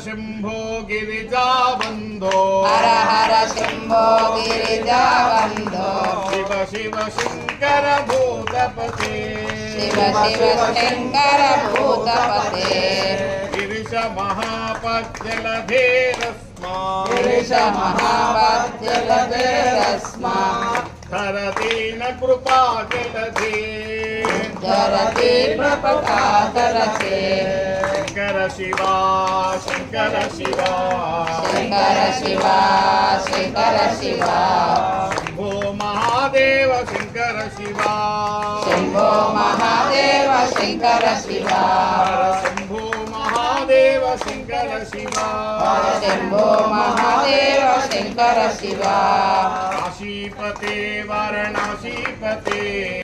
शंभो गिरिजाबंधो हर हर शंभो गिरिजाबंधो शिव शिव शंकर भूतपते शिव शिव शंकर भूतपते गिरीश महापद्यलधेरस्मा गिरीश महापद्यलधेरस्मा धरतीन कृपा जलधे धरती प्रपकातरते शंकर शिवा शंकर शिवा शंकर शिवा शंकर शिवा शंभो महादेव शंकर शिवा शंभो महादेव शंकर शिवा शंभो महादेव शंकर शिवा शंभो महादेव शंकर शिवा काशीपते वाराणसीपते